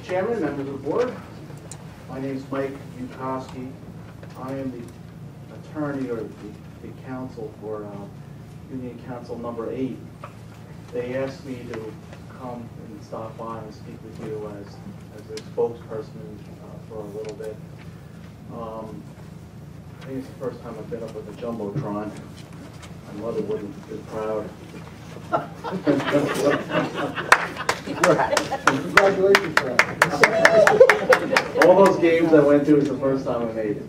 Chairman, members of the board, my name is Mike Bukowski. I am the attorney or the counsel for Union Council number 8. They asked me to come and stop by and speak with you as their spokesperson for a little bit. I think it's the first time I've been up with a jumbotron. My mother wouldn't have been proud. Congratulations, Brad. All those games I went to is the first time I made it.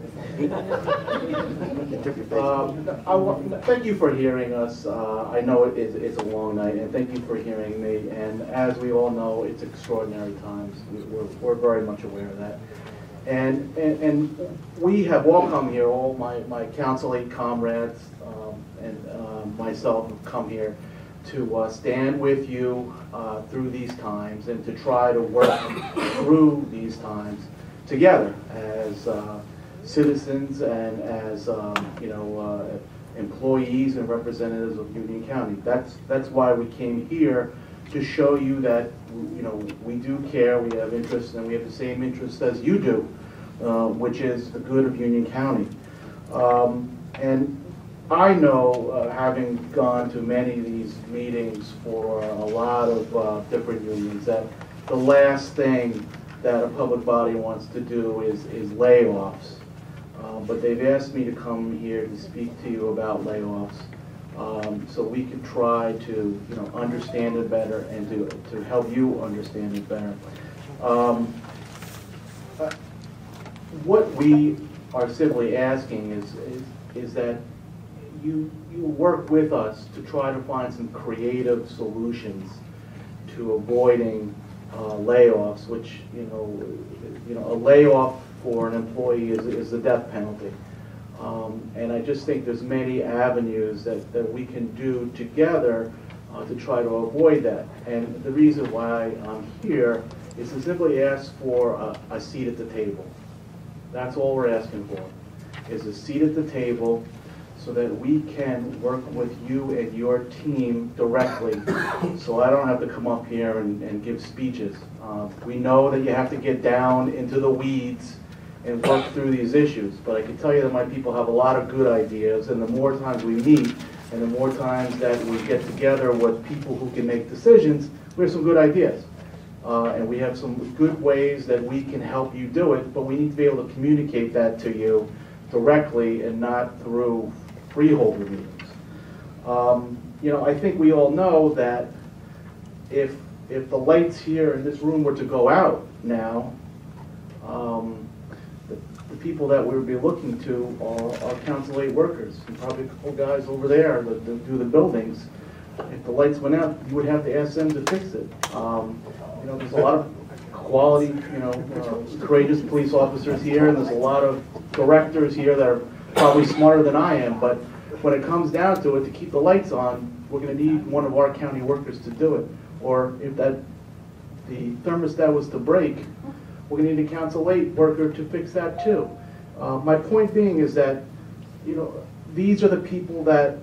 Thank you for hearing us. I know it's a long night, and thank you for hearing me. And as we all know, it's extraordinary times. We're very much aware of that. And we have all come here, all my Council 8 comrades and myself have come here to stand with you through these times and to try to work through these times together as citizens and as employees and representatives of Union County. That's why we came here, to show you that we do care, we have interest, and we have the same interest as you do, which is the good of Union County. And I know, having gone to many of these meetings for a lot of different unions, that the last thing that a public body wants to do is layoffs. But they've asked me to come here to speak to you about layoffs, so we can try to understand it better and to help you understand it better. What we are simply asking is that you work with us to try to find some creative solutions to avoiding layoffs, which a layoff for an employee is the death penalty. And I just think there's many avenues that we can do together to try to avoid that. And the reason why I'm here is to simply ask for a seat at the table. That's all we're asking for, is a seat at the table so that we can work with you and your team directly, so I don't have to come up here and give speeches. We know that you have to get down into the weeds and work through these issues, but I can tell you that my people have a lot of good ideas, and the more times we meet and the more times that we get together with people who can make decisions, we have some good ideas. And we have some good ways that we can help you do it, but we need to be able to communicate that to you directly and not through freeholder meetings. I think we all know that if the lights here in this room were to go out now, the people that we would be looking to are Council 8 workers, and probably a couple guys over there that do the buildings. If the lights went out, you would have to ask them to fix it. There's a lot of quality, courageous police officers here, and there's a lot of directors here that are probably smarter than I am, but when it comes down to it, to keep the lights on, we're going to need one of our county workers to do it. Or if the thermostat was to break, we're going to need a Council 8 worker to fix that too. My point being is that, these are the people that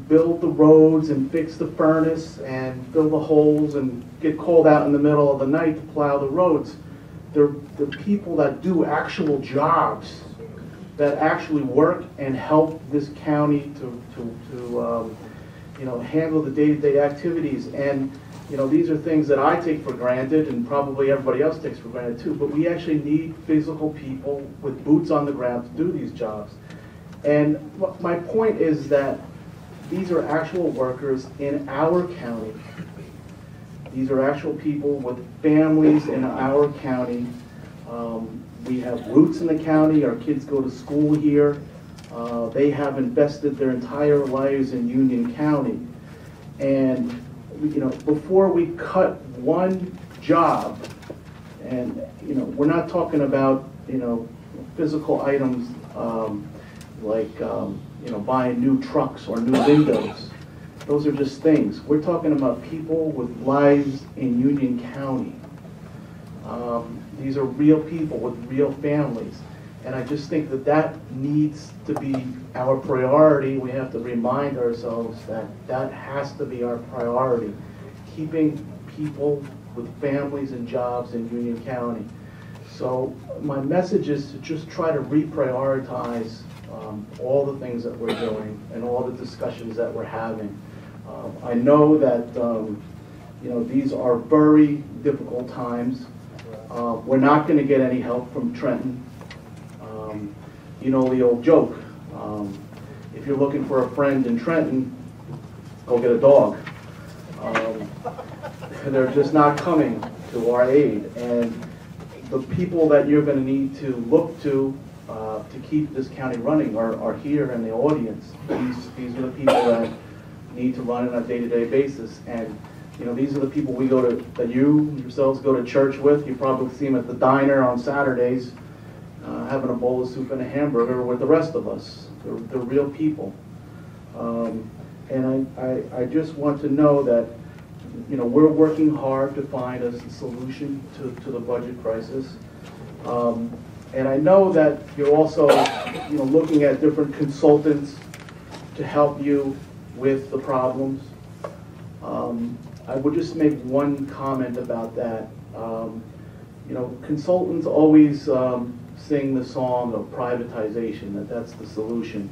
build the roads and fix the furnace and fill the holes and get called out in the middle of the night to plow the roads. They're the people that do actual jobs, that actually work and help this county to handle the day-to-day activities. And these are things that I take for granted, and probably everybody else takes for granted too, but we actually need physical people with boots on the ground to do these jobs. And my point is that these are actual workers in our county. These are actual people with families in our county. We have roots in the county. Our kids go to school here. They have invested their entire lives in Union County. And before we cut one job, and we're not talking about physical items like buying new trucks or new windows. Those are just things. We're talking about people with lives in Union County. These are real people with real families. And I just think that needs to be our priority. We have to remind ourselves that has to be our priority. Keeping people with families and jobs in Union County. So my message is to just try to reprioritize all the things that we're doing and all the discussions that we're having. I know that you know, these are very difficult times. We're not going to get any help from Trenton. You know the old joke, if you're looking for a friend in Trenton, go get a dog. They're just not coming to our aid. And the people that you're going to need to look to keep this county running are here in the audience. These are the people that need to run on a day-to-day basis. And you know, these are the people we go to, that you yourselves go to church with. You probably see them at the diner on Saturdays, having a bowl of soup and a hamburger with the rest of us. They're real people. And I just want to know that, you know, we're working hard to find a solution to the budget crisis. And I know that you're also, you know, looking at different consultants to help you with the problems. I would just make one comment about that. You know, consultants always sing the song of privatization, that's the solution.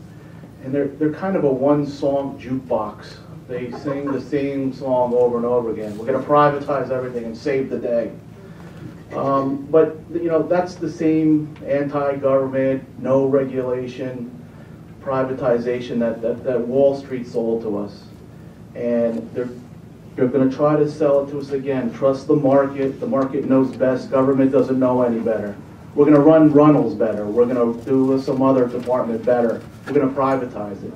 And they're kind of a one-song jukebox. They sing the same song over and over again. We're going to privatize everything and save the day. But you know, that's the same anti-government, no regulation, privatization that Wall Street sold to us. And they're going to try to sell it to us again. Trust the market knows best, government doesn't know any better. We're going to run Runnels better, we're going to do some other department better, we're going to privatize it.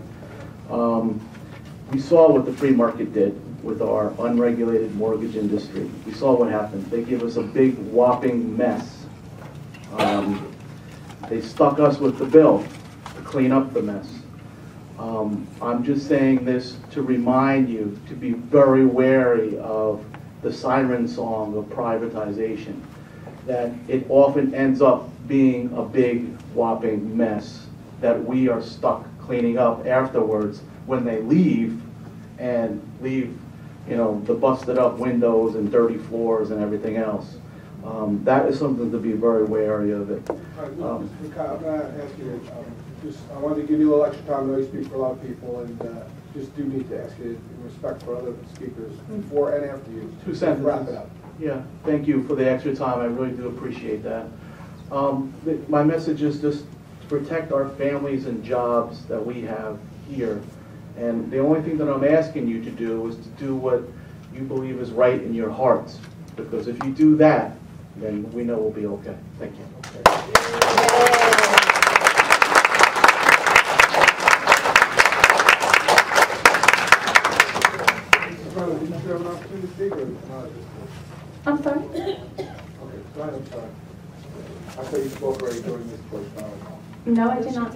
We saw what the free market did with our unregulated mortgage industry. We saw what happened. They gave us a big whopping mess. They stuck us with the bill to clean up the mess. I'm just saying this to remind you to be very wary of the siren song of privatization, that it often ends up being a big whopping mess that we are stuck cleaning up afterwards when they leave, and leave, you know, the busted up windows and dirty floors and everything else. That is something to be very wary of it. I'm going to ask you, I wanted to give you a little extra time. I know you speak for a lot of people, and just do need to ask you in respect for other speakers before and after you. 2 sentences. Wrap it up. Yeah, thank you for the extra time. I really do appreciate that. My message is just to protect our families and jobs that we have here. And the only thing that I'm asking you to do is to do what you believe is right in your hearts. Because if you do that, then we know we'll be okay. Thank you. Did you have an opportunity to speak, or not? I'm sorry? Okay, go ahead, I'm sorry. I thought you spoke already during this portion. No, I did not.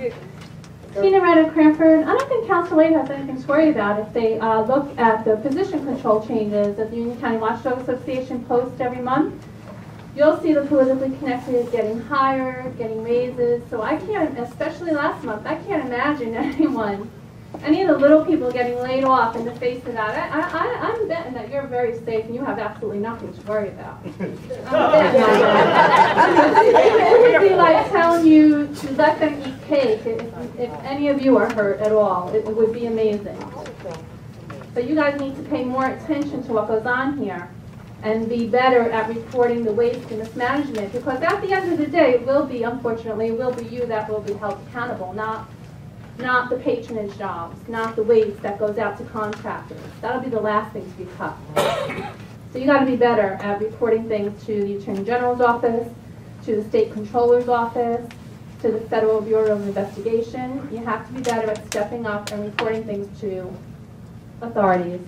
Tina Red of Cranford. I don't think Council Wade has anything to worry about. If they look at the position control changes that the Union County Watchdog Association posts every month, you'll see the politically connected getting hired, getting raises. So I can't, especially last month, I can't imagine any of the little people getting laid off in the face of that. I'm betting that you're very safe and you have absolutely nothing to worry about. It would be like telling you to let them eat cake if any of you are hurt at all. It would be amazing. But you guys need to pay more attention to what goes on here and be better at reporting the waste and mismanagement, because at the end of the day, it will be, unfortunately, it will be you that will be held accountable, not the patronage jobs, not the waste that goes out to contractors. That'll be the last thing to be cut. So you got to be better at reporting things to the Attorney General's office, to the State Controller's office, to the Federal Bureau of Investigation. You have to be better at stepping up and reporting things to authorities.